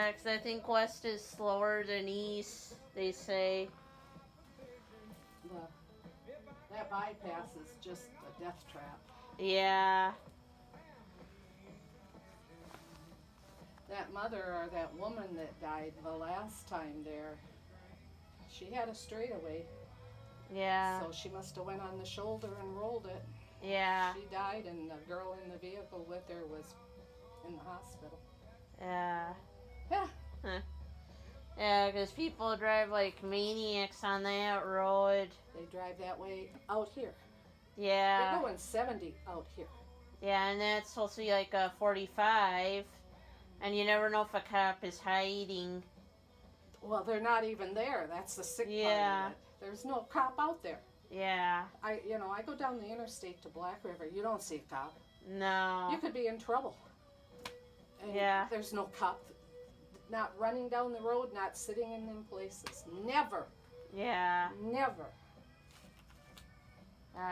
Yeah, 'cause I think west is slower than east, they say. That bypass is just a death trap. Yeah. That mother or that woman that died the last time there, she had a straightaway. Yeah. So she must have went on the shoulder and rolled it. Yeah. She died and the girl in the vehicle with her was in the hospital. Yeah. Yeah. Huh. Yeah, because people drive like maniacs on that road. They drive that way out here. Yeah. They're going 70 out here. Yeah, and that's supposed to be like a 45. And you never know if a cop is hiding. Well, they're not even there. That's the sick Yeah. part of it. There's no cop out there. Yeah. I go down the interstate to Black River. You don't see a cop. No. You could be in trouble. And Yeah. there's no cop. Not running down the road, not sitting in them places. Never. Yeah. Never.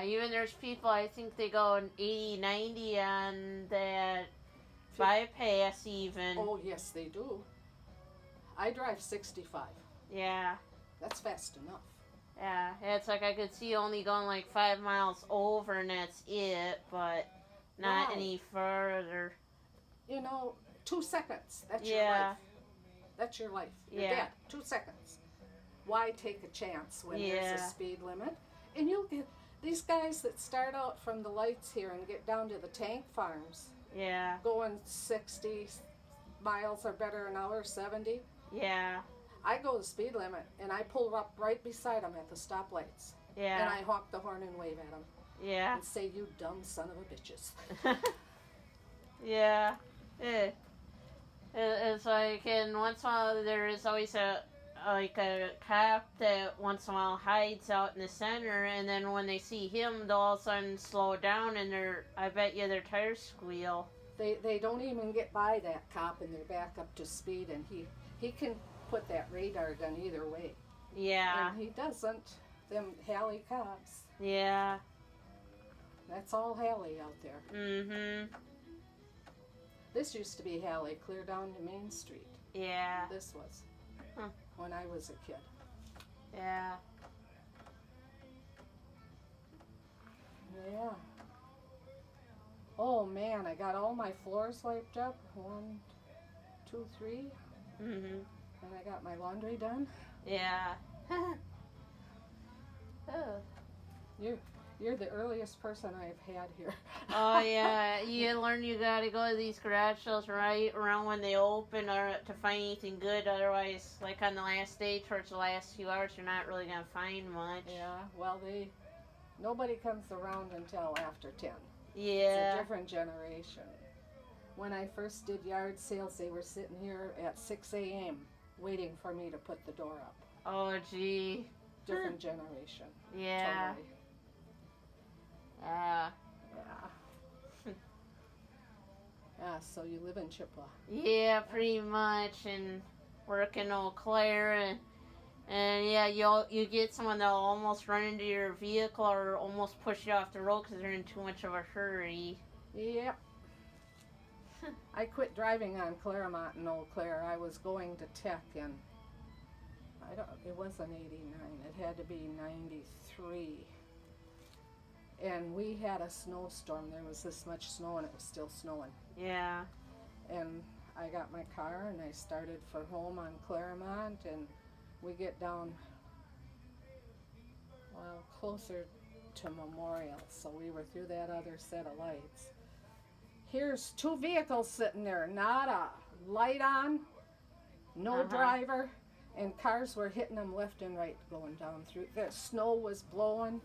Even there's people, I think they go 80, 90 on that bypass even. Oh, yes, they do. I drive 65. Yeah. That's fast enough. Yeah. It's like I could see only going like 5 miles over and that's it, but not Wow. any further. 2 seconds. That's your Yeah. life. That's your life. You're Yeah. dead. 2 seconds. Why take a chance when there's Yeah. a speed limit? And you'll get these guys that start out from the lights here and get down to the tank farms Yeah. going 60 miles or better an hour, 70. Yeah. I go the speed limit and I pull up right beside them at the stoplights. Yeah. And I honk the horn and wave at them Yeah. and say, "You dumb son of a bitches." Yeah. It's like, and once in a while there is always a cop that once in a while hides out in the center, and then when they see him, they'll all of a sudden slow down, and I bet you their tires squeal. They don't even get by that cop and they're back up to speed, and he can put that radar gun either way. Yeah. And he doesn't. Them Halley cops. Yeah. That's all Halley out there. Mm-hmm. This used to be Halley, clear down to Main Street. Yeah. This was. Huh. When I was a kid. Yeah. Yeah. Oh man, I got all my floors wiped up. 1, 2, 3. Mm-hmm. And I got my laundry done. Yeah. Oh. You're the earliest person I've had here. Oh yeah, you learn you gotta go to these garage sales right around when they open or to find anything good. Otherwise, like on the last day, towards the last few hours, you're not really gonna find much. Yeah, well nobody comes around until after 10. Yeah. It's a different generation. When I first did yard sales, they were sitting here at 6 a.m. waiting for me to put the door up. Oh gee. Different generation. Yeah. Totally. Yeah. Yeah, so you live in Chippewa. Yeah, pretty much, and work in Eau Claire, and yeah, you get someone that'll almost run into your vehicle or almost push you off the road because they're in too much of a hurry. Yep. I quit driving on Claremont and Eau Claire. I was going to Tech, and it wasn't 89. It had to be 93. And we had a snowstorm. There was this much snow and it was still snowing. Yeah. And I got my car and I started for home on Claremont, and we get down, well, closer to Memorial. So we were through that other set of lights. Here's 2 vehicles sitting there, not a light on, no driver, and cars were hitting them left and right going down through. The snow was blowing.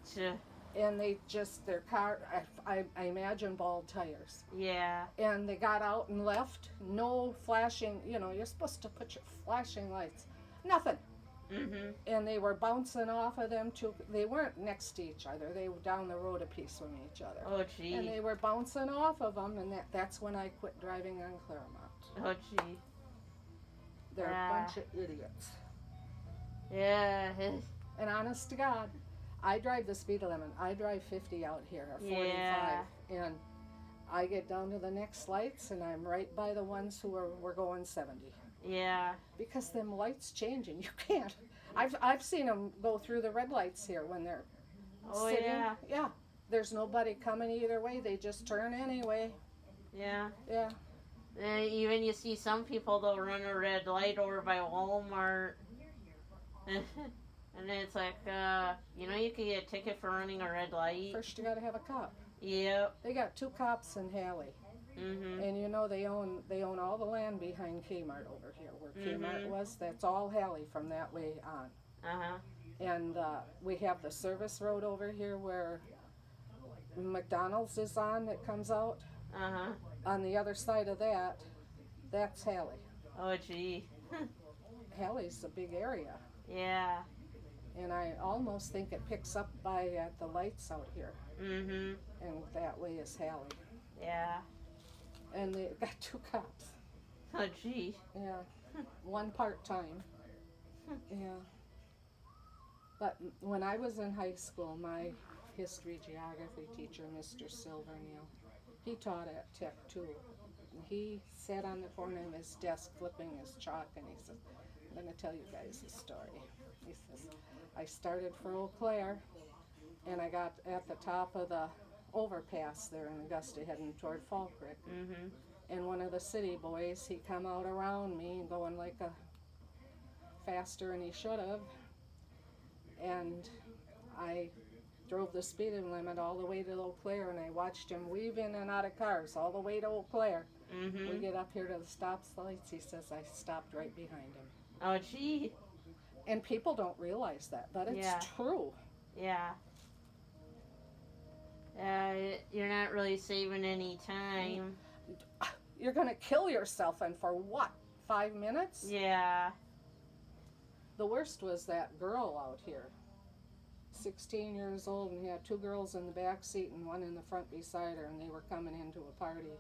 And they just, their car, I imagine bald tires. Yeah. And they got out and left. No flashing, you're supposed to put your flashing lights. Nothing. Mm-hmm. And they were bouncing off of them too. They weren't next to each other. They were down the road a piece from each other. Oh, gee. And they were bouncing off of them, and that's when I quit driving on Claremont. Oh, gee. They're a bunch of idiots. Yeah. And honest to God, I drive the speed limit. I drive 50 out here, or 45. Yeah. And I get down to the next lights, and I'm right by the ones who were going 70. Yeah. because them lights changing. You can't. I've seen them go through the red lights here when they're Oh, sitting. yeah. Yeah. There's nobody coming either way. They just turn anyway. Yeah. Yeah. Even you see some people, they'll run a red light over by Walmart. And it's like, you could get a ticket for running a red light. First, you got to have a cop. Yep. They got 2 cops in Halley, Mhm. and they own all the land behind Kmart over here, where Kmart Mhm. was. That's all Halley from that way on. Uh-huh. And we have the service road over here where McDonald's is on. That comes out. Uh-huh. On the other side of that, that's Halley. Oh, gee. Halley's a big area, Yeah. and I almost think it picks up by the lights out here, Mhm. and that way is Halley. Yeah. And they got 2 cops. Oh, gee. Yeah, 1 part-time. Yeah. But when I was in high school, my history geography teacher, Mr. Silvernail, he taught at Tech too. He sat on the corner of his desk flipping his chalk, and he said, I'm going to tell you guys a story. He says, I started for Eau Claire, and I got at the top of the overpass there in Augusta heading toward Fall Creek. Mhm. And one of the city boys, he come out around me going like a faster than he should have. And I drove the speed limit all the way to Eau Claire, and I watched him weave in and out of cars all the way to Eau Claire. Mhm. We get up here to the stop lights, he says I stopped right behind him. Oh, gee. And people don't realize that, but it's Yeah. true. Yeah. You're not really saving any time. You're going to kill yourself, and for what, 5 minutes? Yeah. The worst was that girl out here, 16 years old, and had 2 girls in the back seat and 1 in the front beside her, and they were coming into a party.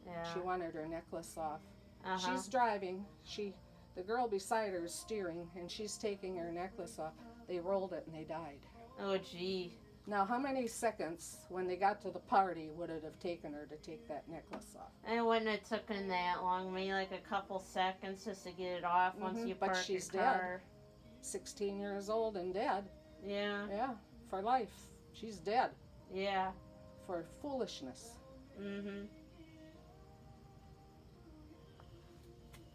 Yeah. She wanted her necklace off. Uh-huh. She's driving. The girl beside her is steering, and she's taking her necklace off. They rolled it, and they died. Oh, gee. Now, how many seconds when they got to the party would it have taken her to take that necklace off? It wouldn't have taken that long. Maybe like a couple seconds just to get it off once you But park she's your car. 16 years old and dead. Yeah. Yeah, for life. She's dead Yeah. for foolishness. Mhm.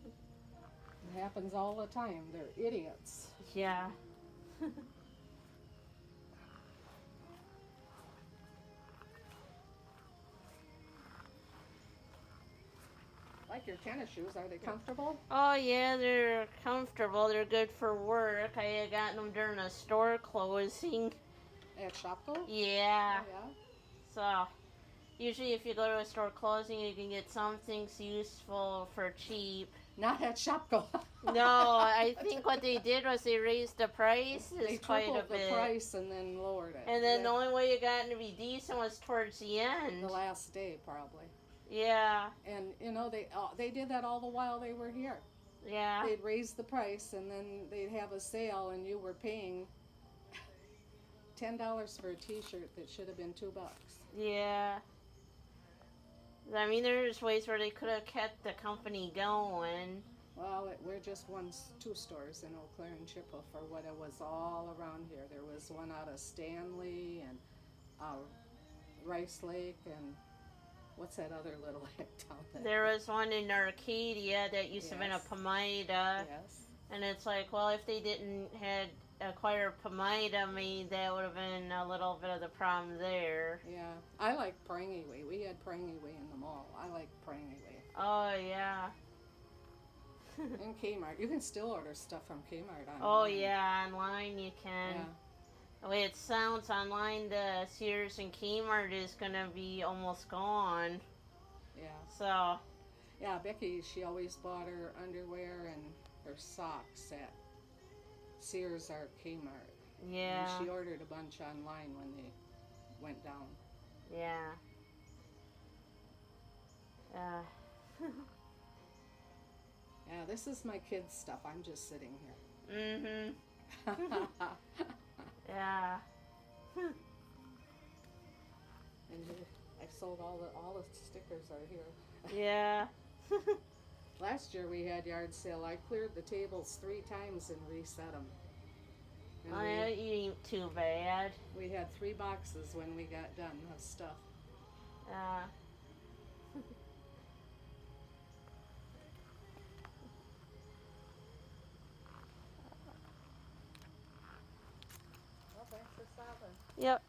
It happens all the time. They're idiots. Yeah. Like your tennis shoes, are they comfortable? Oh, yeah, they're comfortable. They're good for work. I had gotten them during a store closing. At Shopko? Yeah. Yeah. So, usually if you go to a store closing, you can get some things useful for cheap. Not at Shopko. No, I think what they did was they raised the price They quite a tripled the bit. price and then lowered it. And then the only way you got to be decent was towards the end. The last day, probably. Yeah, And they did that all the while they were here. yeah, They'd raise the price, and then they'd have a sale, and you were paying $10 for a T-shirt that should have been $2. yeah. I mean, there's ways where they could have kept the company going. Well, we're just 2 stores in Eau Claire and Chippewa for what it was all around here. There was one out of Stanley and Rice Lake and what's that other little town? There was one in Arcadia that used to have been a Yes. Pomida. Yes. And it's like, well, if they didn't had acquired Pomida, maybe that would have been a little bit of the problem there. Yeah. I like Prangieway. We had Prangieway in the mall. I like Prangieway. Oh, yeah. And Kmart. You can still order stuff from Kmart online. Oh, yeah, online you can. Yeah. The way it sounds online, the Sears and Kmart is going to be almost gone. Yeah. So, Yeah, Becky, she always bought her underwear and her socks at Sears or Kmart. yeah, And she ordered a bunch online when they went down. yeah. Yeah, this is my kids' stuff. I'm just sitting here. Mm-hmm. Yeah. And I sold all the stickers are here. Yeah. Last year we had yard sale. I cleared the tables 3 times and reset them. And Oh, yeah, you ain't too bad. we had 3 boxes when we got done of stuff. Uh, Well, thanks for stopping. yep.